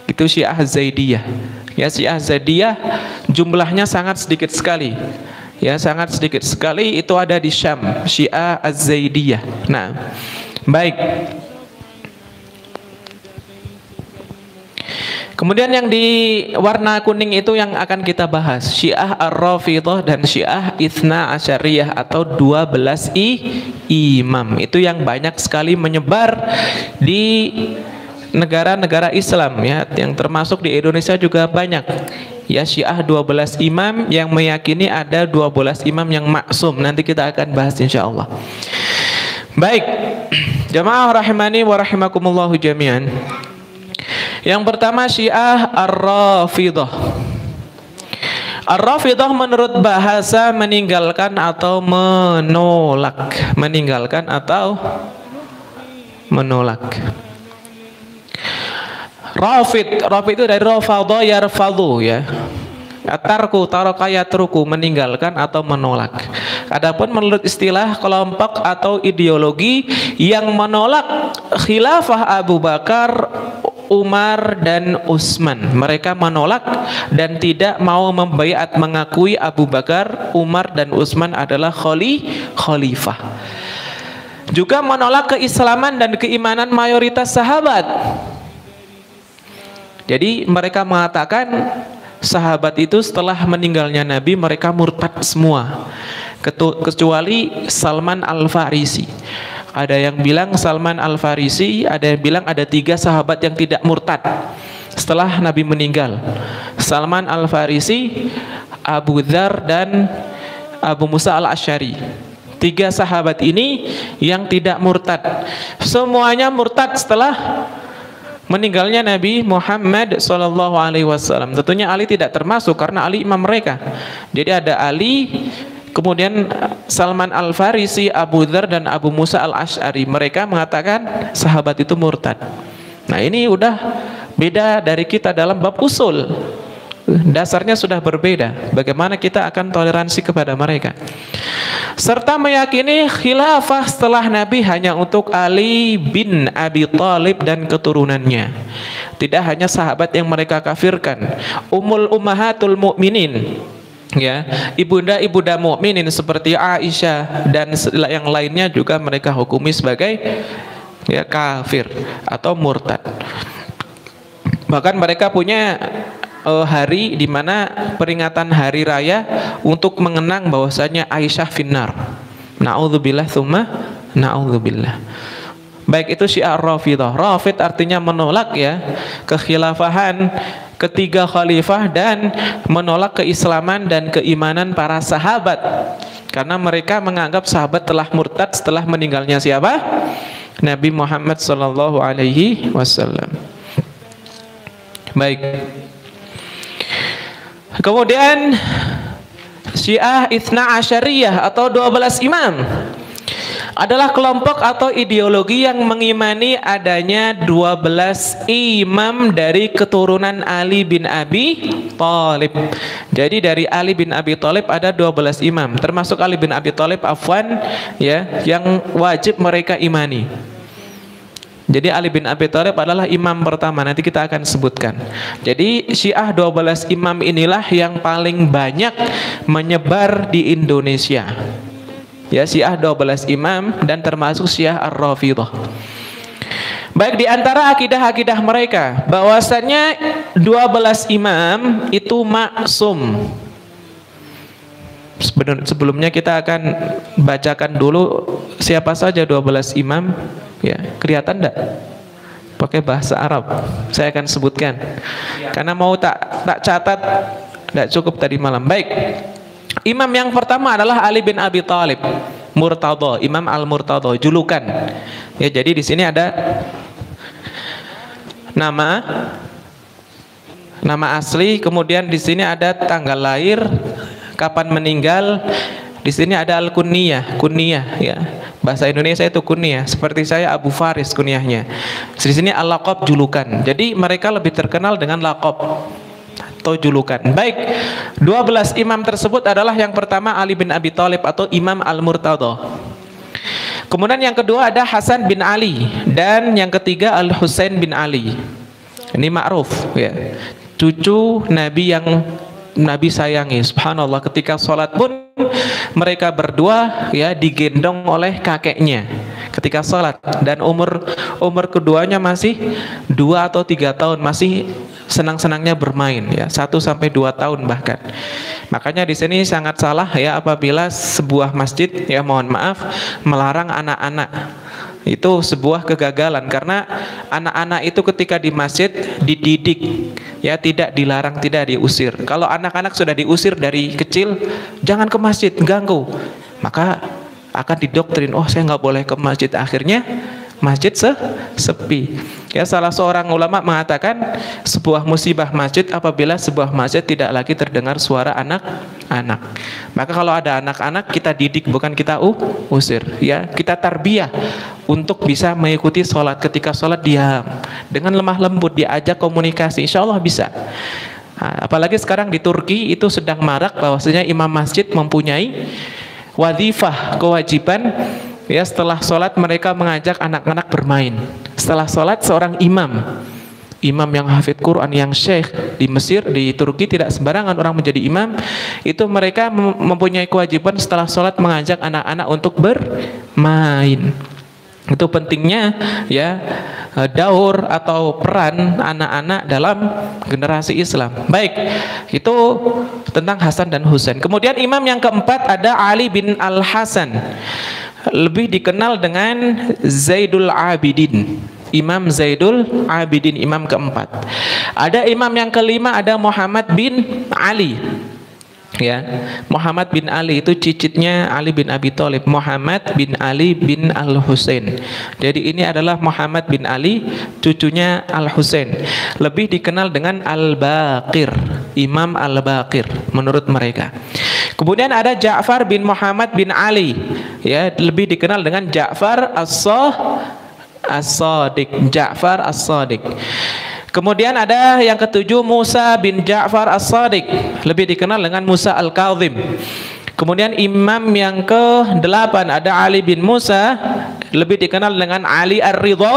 Itu Syiah Az-Zaidiyah. Ya, Syiah Az-Zaidiyah jumlahnya sangat sedikit sekali. Ya, sangat sedikit sekali, itu ada di Syam, Syiah Az-Zaidiyah. Nah, baik. Kemudian yang di warna kuning itu yang akan kita bahas, Syiah Ar-Rafidhah dan Syiah Itsna Asyariyah atau 12 imam. Itu yang banyak sekali menyebar di negara-negara Islam, ya, yang termasuk di Indonesia juga banyak. Ya, Syiah 12 imam yang meyakini ada 12 imam yang maksum. Nanti kita akan bahas insyaallah. Baik, jamaah rahimani wa rahimakumullahu jami'an. Yang pertama Syiah Ar-Rafidhah. Ar-Rafidhah menurut bahasa meninggalkan atau menolak. Meninggalkan atau menolak. Rafid itu dari rafadha yarfadhu, ya. Tarku, taraka yatruku, meninggalkan atau menolak. Adapun menurut istilah kelompok atau ideologi yang menolak khilafah Abu Bakar, Umar dan Utsman, mereka menolak dan tidak mau membaiat mengakui Abu Bakar, Umar dan Utsman adalah khalifah. Juga menolak keislaman dan keimanan mayoritas sahabat. Jadi mereka mengatakan sahabat itu setelah meninggalnya Nabi mereka murtad semua, kecuali Salman Al-Farisi. Ada yang bilang Salman Al-Farisi, ada yang bilang ada 3 sahabat yang tidak murtad setelah Nabi meninggal. Salman Al-Farisi, Abu Dzar dan Abu Musa Al-Asy'ari. 3 sahabat ini yang tidak murtad. Semuanya murtad setelah meninggalnya Nabi Muhammad SAW. Tentunya Ali tidak termasuk karena Ali imam mereka. Jadi ada Ali, kemudian Salman Al-Farisi, Abu Dzar dan Abu Musa Al-Asy'ari. Mereka mengatakan sahabat itu murtad. Nah, ini udah beda dari kita dalam bab usul. Dasarnya sudah berbeda. Bagaimana kita akan toleransi kepada mereka? Serta meyakini khilafah setelah Nabi hanya untuk Ali bin Abi Thalib dan keturunannya. Tidak hanya sahabat yang mereka kafirkan. Ummul ummahatul mu'minin, ya, ibunda mukminin seperti Aisyah dan yang lainnya juga mereka hukumi sebagai, ya, kafir atau murtad. Bahkan mereka punya hari di mana peringatan hari raya untuk mengenang bahwasanya Aisyah finnar. Na'udzubillah tsumma na'udzubillah. Baik, itu Syiah Rafidhah. Rafid artinya menolak, ya, kekhilafahan ketiga khalifah dan menolak keislaman dan keimanan para sahabat. Karena mereka menganggap sahabat telah murtad setelah meninggalnya siapa? Nabi Muhammad sallallahu alaihi wasallam. Baik. Kemudian Syiah Itsna Asyariyah atau 12 imam adalah kelompok atau ideologi yang mengimani adanya 12 imam dari keturunan Ali bin Abi Thalib. Jadi dari Ali bin Abi Thalib ada 12 imam, termasuk Ali bin Abi Thalib, afwan, ya, yang wajib mereka imani. Jadi Ali bin Abi Thalib adalah imam pertama, nanti kita akan sebutkan. Jadi Syiah 12 imam inilah yang paling banyak menyebar di Indonesia. Ya, Syiah 12 imam dan termasuk Syiah Ar-Rafidhah. Baik, di antara akidah-akidah mereka bahwasannya 12 imam itu maksum. Sebelumnya kita akan bacakan dulu siapa saja 12 imam. Ya, kelihatan enggak? Pakai bahasa Arab. Saya akan sebutkan. Karena mau tak catat enggak cukup tadi malam. Baik. Imam yang pertama adalah Ali bin Abi Thalib, Murtadha, Imam Al-Murtadha, julukan. Ya, jadi di sini ada nama asli, kemudian di sini ada tanggal lahir, kapan meninggal. Di sini ada al-kunyah, ya. Bahasa Indonesia itu kunyah. Seperti saya Abu Faris kunyahnya. Di sini al-laqab, julukan. Jadi mereka lebih terkenal dengan laqab atau julukan. Baik, 12 imam tersebut adalah yang pertama Ali bin Abi Thalib atau Imam Al-Murtadha. Kemudian yang kedua ada Hasan bin Ali dan yang ketiga Al-Husain bin Ali. Ini ma'ruf, ya. Cucu Nabi yang Nabi sayangi. Subhanallah, ketika sholat pun mereka berdua ya digendong oleh kakeknya ketika sholat, dan umur keduanya masih 2 atau 3 tahun, masih senang-senangnya bermain ya, 1 sampai 2 tahun bahkan. Makanya di sini sangat salah ya apabila sebuah masjid, ya mohon maaf, melarang anak-anak. Itu sebuah kegagalan, karena anak-anak itu ketika di masjid dididik, ya tidak dilarang, tidak diusir. Kalau anak-anak sudah diusir dari kecil, jangan ke masjid, ganggu, maka akan didoktrin, oh saya nggak boleh ke masjid. Akhirnya masjid sepi. Ya, salah seorang ulama mengatakan sebuah musibah masjid apabila sebuah masjid tidak lagi terdengar suara anak-anak. Maka kalau ada anak-anak, kita didik, bukan kita usir. Ya, kita tarbiyah untuk bisa mengikuti sholat. Ketika sholat diam, dengan lemah lembut diajak komunikasi, insya Allah bisa. Nah, apalagi sekarang di Turki itu sedang marak bahwasanya imam masjid mempunyai wadhifah, kewajiban. Ya, setelah sholat mereka mengajak anak-anak bermain. Setelah sholat seorang imam yang hafid Quran, yang syekh di Mesir, di Turki, tidak sembarangan orang menjadi imam. Itu mereka mempunyai kewajiban setelah sholat mengajak anak-anak untuk bermain. Itu pentingnya ya daur atau peran anak-anak dalam generasi Islam. Baik, itu tentang Hasan dan Husain. Kemudian imam yang keempat ada Ali bin Al-Hasan, lebih dikenal dengan Zaidul Abidin. Imam Zaidul Abidin, imam keempat. Ada imam yang kelima, ada Muhammad bin Ali. Ya, Muhammad bin Ali itu cicitnya Ali bin Abi Thalib, Muhammad bin Ali bin Al-Husain. Jadi ini adalah Muhammad bin Ali, cucunya Al-Husain. Lebih dikenal dengan Al-Baqir, Imam Al-Baqir menurut mereka. Kemudian ada Ja'far bin Muhammad bin Ali, ya, lebih dikenal dengan Ja'far As-Sadiq, Ja'far As-Sadiq. Kemudian ada yang ketujuh Musa bin Ja'far As-Sadiq, lebih dikenal dengan Musa Al-Kazim. Kemudian imam yang ke-8 ada Ali bin Musa, lebih dikenal dengan Ali Ar-Ridha.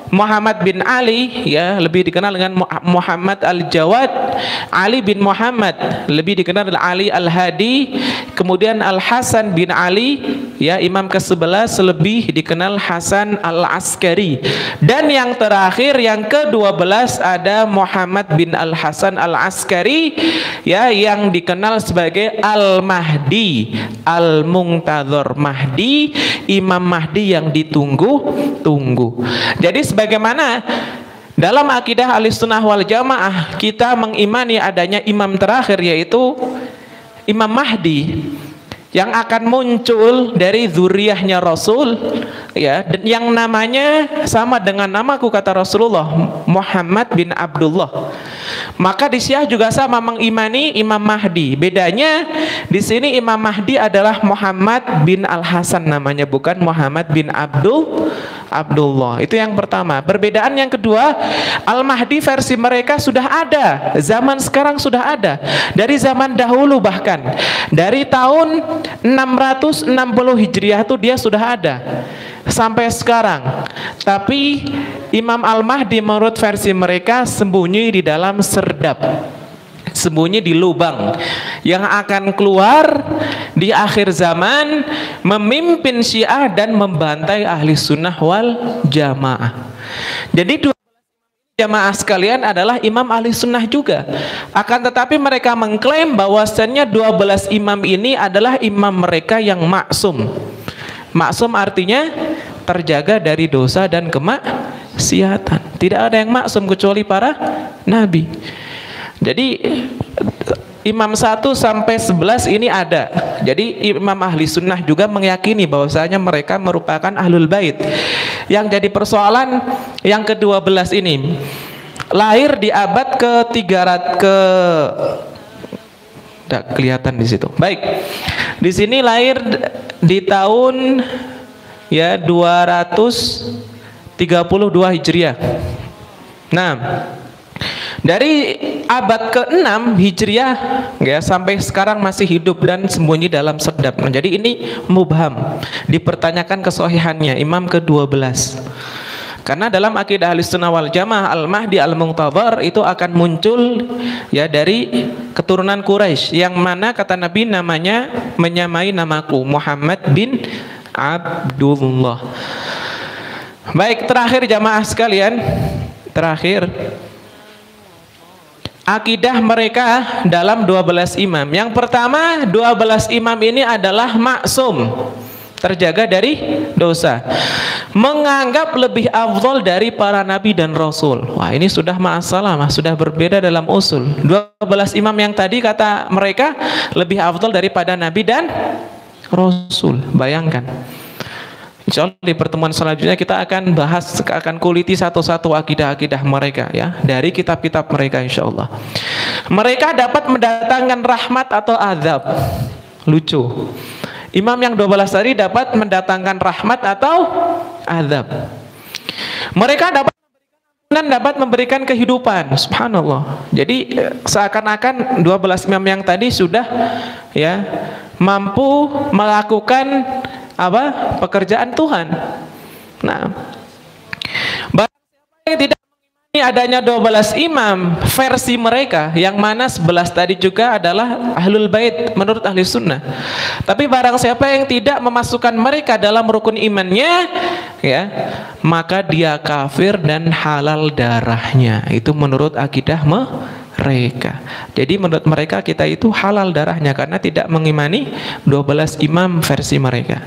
Muhammad bin Ali, ya, lebih dikenal dengan Muhammad Al-Jawad. Ali bin Muhammad, lebih dikenal dengan Ali Al-Hadi. Kemudian Al-Hasan bin Ali, ya, imam ke-11, lebih dikenal Hasan Al-Askari. Dan yang terakhir, yang ke-12 ada Muhammad bin Al-Hasan Al-Askari, ya, yang dikenal sebagai Al-Mahdi, Al-Muntadhar, Mahdi, Imam Mahdi yang ditunggu-tunggu. Jadi sebagaimana dalam akidah Ahlussunnah wal Jamaah kita mengimani adanya imam terakhir, yaitu Imam Mahdi yang akan muncul dari zuriyahnya Rasul, ya, dan yang namanya sama dengan namaku, kata Rasulullah, Muhammad bin Abdullah. Maka di Syiah juga sama mengimani Imam Mahdi. Bedanya di sini Imam Mahdi adalah Muhammad bin Al-Hasan namanya, bukan Muhammad bin Abdullah. Itu yang pertama. Perbedaan yang kedua, Al-Mahdi versi mereka sudah ada, zaman sekarang sudah ada, dari zaman dahulu, bahkan dari tahun 660 Hijriah itu dia sudah ada. sampai sekarang. Tapi Imam Al-Mahdi menurut versi mereka sembunyi di dalam serdab, sembunyi di lubang yang akan keluar di akhir zaman, memimpin Syiah dan membantai ahli sunnah wal jamaah. Jadi dua jamaah sekalian adalah imam ahli sunnah juga. Akan tetapi mereka mengklaim bahwasannya 12 imam ini adalah imam mereka yang maksum. Maksum artinya terjaga dari dosa dan kemaksiatan. Tidak ada yang maksum kecuali para nabi. Jadi imam 1 sampai 11 ini ada. Jadi imam ahli sunnah juga meyakini bahwasanya mereka merupakan ahlul bait. Yang jadi persoalan yang ke-12 ini lahir di abad ke-300 tidak kelihatan di situ. Baik. Di sini lahir di tahun ya 232 Hijriah. Nah, dari abad ke-6 Hijriah ya sampai sekarang masih hidup dan sembunyi dalam serdab. Nah, jadi ini mubham, dipertanyakan kesohihannya imam ke-12. Karena dalam akidah Ahlussunnah wal Jamaah Al-Mahdi Al-Muntadhar itu akan muncul ya dari keturunan Quraisy, yang mana kata Nabi namanya menyamai namaku, Muhammad bin Abdullah. Baik, terakhir jamaah sekalian, terakhir akidah mereka dalam 12 imam. Yang pertama, 12 imam ini adalah maksum, terjaga dari dosa, menganggap lebih afdal dari para nabi dan rasul. Wah, ini sudah masalah, sudah berbeda dalam usul. 12 imam yang tadi kata mereka lebih afdal daripada nabi dan rasul. Bayangkan. Insya Allah di pertemuan selanjutnya kita akan bahas, akan kuliti satu-satu akidah-akidah mereka ya, dari kitab-kitab mereka insya Allah. Mereka dapat mendatangkan rahmat atau azab. Lucu. Imam yang 12 tadi dapat mendatangkan rahmat atau azab. Mereka dapat dan dapat memberikan kehidupan. Subhanallah. Jadi seakan-akan 12 imam yang tadi sudah ya mampu melakukan apa? Pekerjaan Tuhan. Nah, barang siapa yang tidak ini adanya 12 imam versi mereka, yang mana 11 tadi juga adalah ahlul bait menurut ahli sunnah. Tapi barang siapa yang tidak memasukkan mereka dalam rukun imannya ya, maka dia kafir dan halal darahnya. Itu menurut akidah mereka. Jadi menurut mereka kita itu halal darahnya karena tidak mengimani 12 imam versi mereka.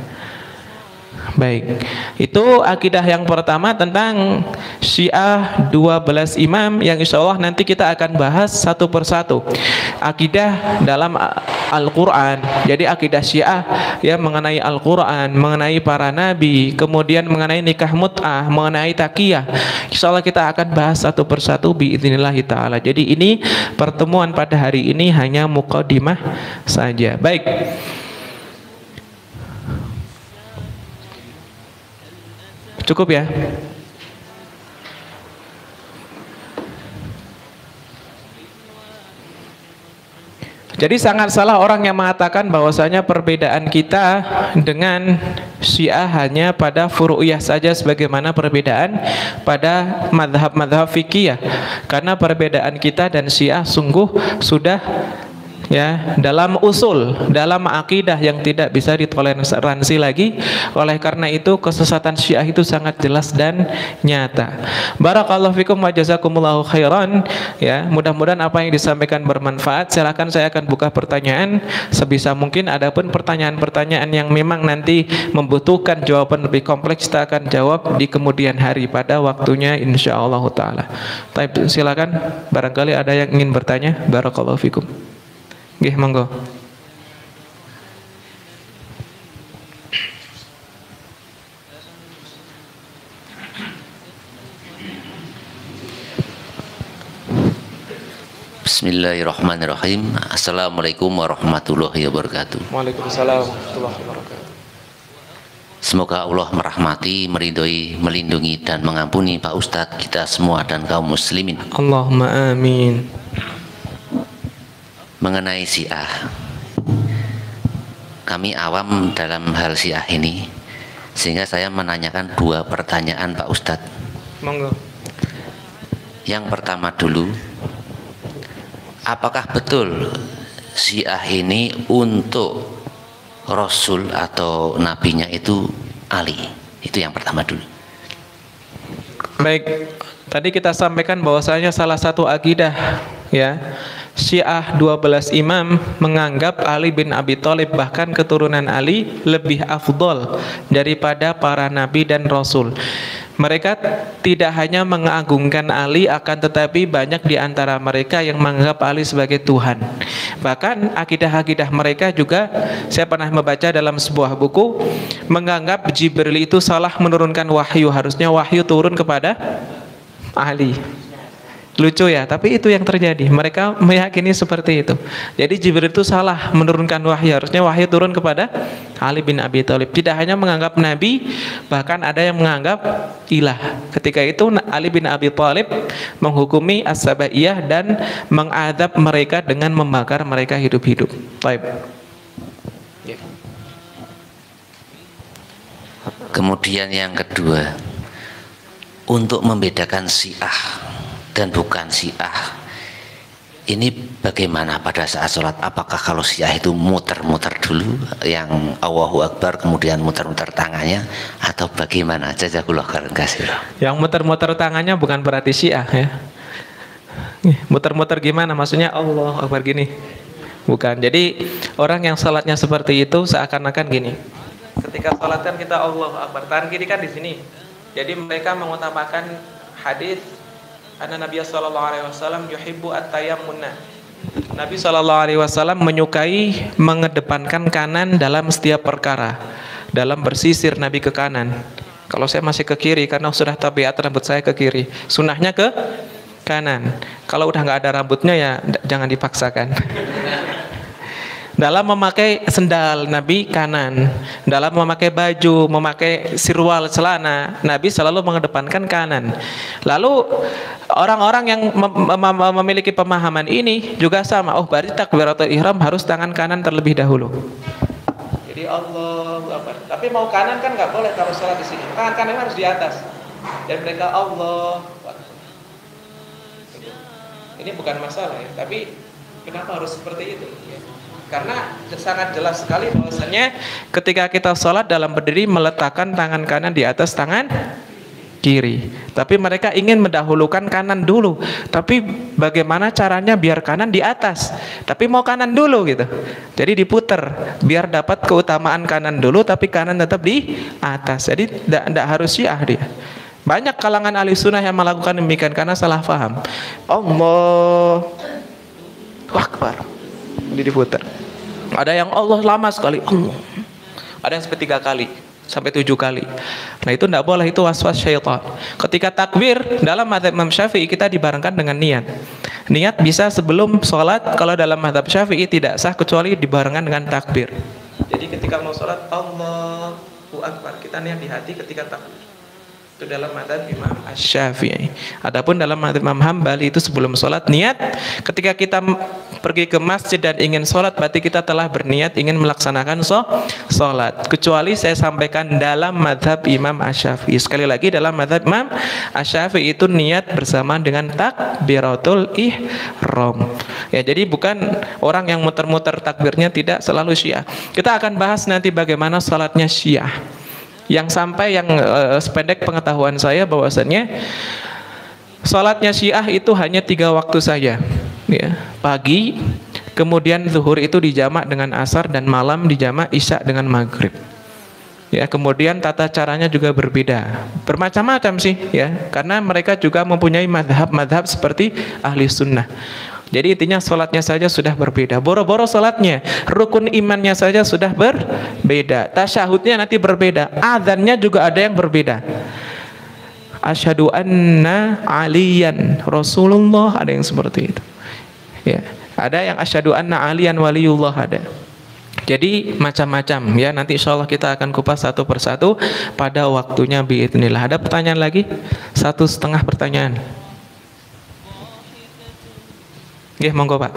Baik, itu akidah yang pertama tentang Syiah 12 imam, yang insya Allah nanti kita akan bahas satu persatu. Akidah dalam Al-Quran, jadi akidah Syiah ya mengenai Al-Quran, mengenai para nabi, kemudian mengenai nikah mut'ah, mengenai taqiyah. Insya Allah kita akan bahas satu persatu biidznillahi ta'ala. Jadi ini pertemuan pada hari ini hanya muqaddimah saja. Baik. Cukup ya. Jadi sangat salah orang yang mengatakan bahwasanya perbedaan kita dengan Syiah hanya pada furu'iyah saja sebagaimana perbedaan pada madhab-madhab fikih. Karena perbedaan kita dan Syiah sungguh sudah ya dalam usul, dalam akidah yang tidak bisa ditoleransi lagi. Oleh karena itu kesesatan Syiah itu sangat jelas dan nyata. Barakallahu fikum wa jazakumullahu khairan ya. Mudah-mudahan apa yang disampaikan bermanfaat. Silakan, saya akan buka pertanyaan sebisa mungkin. Adapun pertanyaan-pertanyaan yang memang nanti membutuhkan jawaban lebih kompleks, kita akan jawab di kemudian hari pada waktunya insyaallah taala. Baik, silakan barangkali ada yang ingin bertanya. Barakallahu fikum. Nggih, monggo. Bismillahirrahmanirrahim. Assalamualaikum warahmatullahi wabarakatuh. Waalaikumsalam warahmatullahi wabarakatuh. Semoga Allah merahmati, meridhoi, melindungi dan mengampuni Pak Ustadz, kita semua dan kaum muslimin. Allahumma amin. Mengenai Syiah, kami awam dalam hal Syiah ini, Sehingga saya menanyakan 2 pertanyaan Pak Ustadz. Monggo. Yang pertama dulu, apakah betul Syiah ini untuk Rasul atau nabinya itu Ali? Itu yang pertama dulu. Baik, tadi kita sampaikan bahwasanya salah satu akidah ya Syiah 12 imam menganggap Ali bin Abi Thalib bahkan keturunan Ali lebih afdol daripada para nabi dan rasul. Mereka tidak hanya mengagungkan Ali, akan tetapi banyak di antara mereka yang menganggap Ali sebagai Tuhan. Bahkan akidah-akidah mereka juga, saya pernah membaca dalam sebuah buku, menganggap Jibril itu salah menurunkan wahyu, harusnya wahyu turun kepada Ali. Lucu ya, tapi itu yang terjadi. Mereka meyakini seperti itu. Jadi Jibril itu salah menurunkan wahyu, harusnya wahyu turun kepada Ali bin Abi Thalib. Tidak hanya menganggap nabi, bahkan ada yang menganggap ilah. Ketika itu Ali bin Abi Thalib menghukumi As-Sabaiyah dan mengadab mereka dengan membakar mereka hidup-hidup. Baik. Kemudian yang kedua, untuk membedakan Syiah dan bukan Syiah, ini bagaimana pada saat sholat? Apakah kalau Syiah itu muter-muter dulu, yang Allahu Akbar kemudian muter-muter tangannya, atau bagaimana? Jazakallahu khairan katsiran. Yang muter-muter tangannya bukan berarti Syiah ya. Muter-muter gimana? Maksudnya Allah Akbar gini? Bukan. Jadi orang yang sholatnya seperti itu seakan-akan gini. Ketika sholat kan kita Allah Akbar, tangan kiri kan di sini. Jadi mereka mengutamakan hadis Anna Nabi sallallahu alaihi wasallam yuhibbu at-tayammunna. Nabi sallallahu alaihi wasallam menyukai mengedepankan kanan dalam setiap perkara. Dalam bersisir Nabi ke kanan. Kalau saya masih ke kiri karena sudah tabiat rambut saya ke kiri. Sunnahnya ke kanan. Kalau udah nggak ada rambutnya ya jangan dipaksakan. Dalam memakai sendal Nabi kanan, dalam memakai baju, memakai sirwal celana, Nabi selalu mengedepankan kanan. Lalu orang-orang yang memiliki pemahaman ini juga sama. Oh, berarti takbiratul ihram harus tangan kanan terlebih dahulu. Jadi Allahu Akbar. Tapi mau kanan kan nggak boleh kalau sholat di sini. Tangan kanan harus di atas. Dan mereka Allahu Akbar. Ini bukan masalah ya. Tapi kenapa harus seperti itu? Ya. Karena sangat jelas sekali bahwasannya ketika kita sholat dalam berdiri meletakkan tangan kanan di atas tangan kiri. Tapi mereka ingin mendahulukan kanan dulu. Tapi bagaimana caranya biar kanan di atas? Tapi mau kanan dulu gitu. Jadi diputer biar dapat keutamaan kanan dulu, tapi kanan tetap di atas. Jadi tidak harus Syiah dia. Banyak kalangan ahli sunnah yang melakukan demikian karena salah paham. Allahu Akbar. Diputer. Ada yang Allah lama sekali, Allah. Ada yang sampai 3 kali, sampai 7 kali. Nah itu tidak boleh, itu waswas syaitan. Ketika takbir dalam mazhab Imam Syafi'i kita dibarengkan dengan niat. Niat bisa sebelum sholat. Kalau dalam mazhab Syafi'i tidak sah kecuali dibarengkan dengan takbir. Jadi ketika mau sholat Allahu Akbar, kita niat di hati ketika takbir. Itu dalam mazhab Imam Asy-Syafi'i. Adapun dalam mazhab Imam Hambali itu sebelum sholat niat. Ketika kita pergi ke masjid dan ingin sholat, berarti kita telah berniat ingin melaksanakan sholat. Kecuali saya sampaikan dalam mazhab Imam Asy-Syafi'i. Sekali lagi dalam mazhab Imam Asy-Syafi'i itu niat bersamaan dengan takbiratul ihram. Ya, jadi bukan orang yang muter-muter takbirnya, tidak selalu Syiah. Kita akan bahas nanti bagaimana sholatnya Syiah. Yang sampai yang sependek pengetahuan saya bahwasannya sholatnya Syiah itu hanya 3 waktu saja ya. Pagi, kemudian zuhur itu dijamak dengan asar, dan malam dijamak isya dengan maghrib ya. Kemudian tata caranya juga berbeda, bermacam-macam sih ya, karena mereka juga mempunyai madhab seperti ahli sunnah. Jadi intinya sholatnya saja sudah berbeda. Boro-boro sholatnya, rukun imannya saja sudah berbeda. Tasyahudnya nanti berbeda. Adzannya juga ada yang berbeda. Asyhadu anna aliyan Rasulullah, ada yang seperti itu. Ya, ada yang asyhadu anna aliyan waliyullah ada. Jadi macam-macam ya. Nanti insyaallah kita akan kupas satu persatu pada waktunya biidznillah. Ada pertanyaan lagi? 1,5 pertanyaan. Ya, monggo Pak.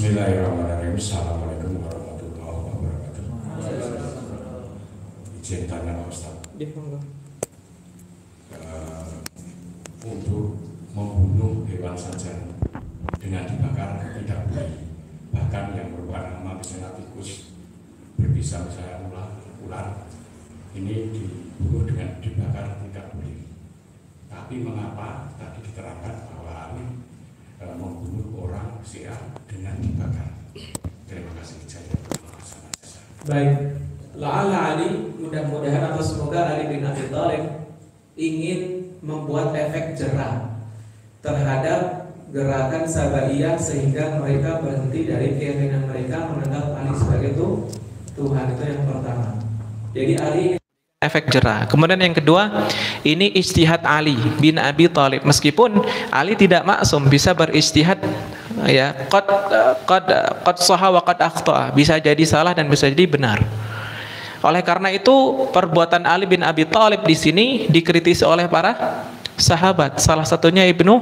Bismillahirrahmanirrahim. Assalamualaikum warahmatullahi wabarakatuh. Izin tanya Pak Ustaz. Untuk membunuh hewan saja dengan dibakar tidak boleh. Bahkan yang merupakan nama misalnya tikus berbisa misalnya ular ini dibunuh dengan dibakar tidak boleh. Tapi mengapa tadi diterangkan bahwa Ali membunuh orang Syiah dengan dibakar? Terima kasih. Baik, la'alla Ali, mudah-mudahan atau semoga Ali bin Abi Thalib ingin membuat efek jerah terhadap gerakan Sabaiyah sehingga mereka berhenti dari keyakinan mereka menganggap Ali sebagai Tuhan. Itu yang pertama. Jadi Ali efek jerah. Kemudian yang kedua, ini ijtihad Ali bin Abi Thalib. Meskipun Ali tidak maksum, bisa beristihad ya, qad sahha wa qad akhta, bisa jadi salah dan bisa jadi benar. Oleh karena itu, perbuatan Ali bin Abi Thalib di sini dikritisi oleh para sahabat. Salah satunya Ibnu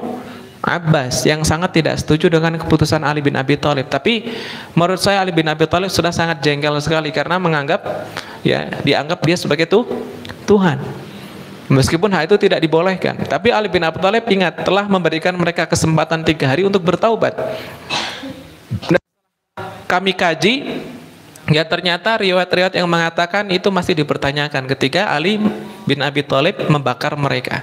Abbas yang sangat tidak setuju dengan keputusan Ali bin Abi Thalib. Tapi menurut saya Ali bin Abi Thalib sudah sangat jengkel sekali karena menganggap dianggap dia sebagai Tuhan. Meskipun hal itu tidak dibolehkan. Tapi Ali bin Abi Thalib ingat telah memberikan mereka kesempatan 3 hari untuk bertaubat. Kami kaji, ya ternyata riwayat-riwayat yang mengatakan itu masih dipertanyakan ketika Ali bin Abi Thalib membakar mereka.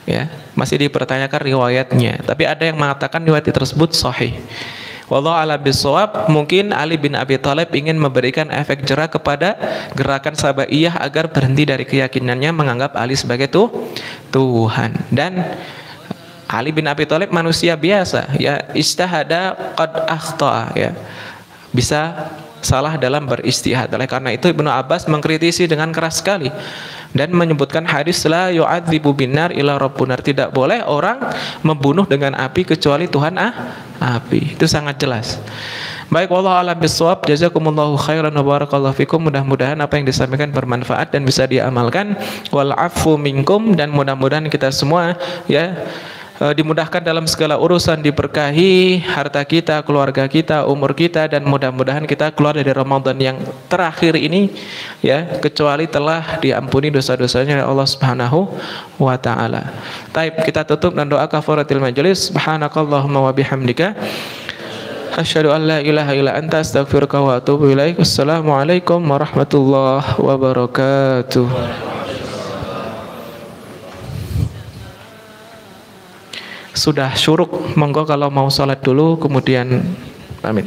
Ya, masih dipertanyakan riwayatnya. Tapi ada yang mengatakan riwayat tersebut sahih. Wallahu a'lam bishawab. Mungkin Ali bin Abi Thalib ingin memberikan efek jerah kepada gerakan Sabaiyah agar berhenti dari keyakinannya menganggap Ali sebagai Tuhan. Dan Ali bin Abi Thalib manusia biasa, ya, ijtihada qad akhta, ya. Bisa salah dalam beristihad. Oleh karena itu Ibnu Abbas mengkritisi dengan keras sekali dan menyebutkan hadis la yu'adzibu binar ila rabbunar, tidak boleh orang membunuh dengan api kecuali Tuhan api. Itu sangat jelas. Baik, wallahu a'lam bishawab. Jazakumullahu khairan wa barakallahu fikum. Mudah-mudahan apa yang disampaikan bermanfaat dan bisa diamalkan. Wal afu minkum, dan mudah-mudahan kita semua ya dimudahkan dalam segala urusan, diberkahi harta kita, keluarga kita, umur kita, dan mudah-mudahan kita keluar dari Ramadan yang terakhir ini ya kecuali telah diampuni dosa-dosanya oleh Allah Subhanahu wa taala. Taib, kita tutup dengan doa kafaratil majelis. Subhanakallahumma wa bihamdika asyhadu an la ilaha illa anta astaghfiruka wa atubu ilaik. Assalamualaikum warahmatullahi wabarakatuh. Sudah syuruk, monggo kalau mau sholat dulu kemudian pamit.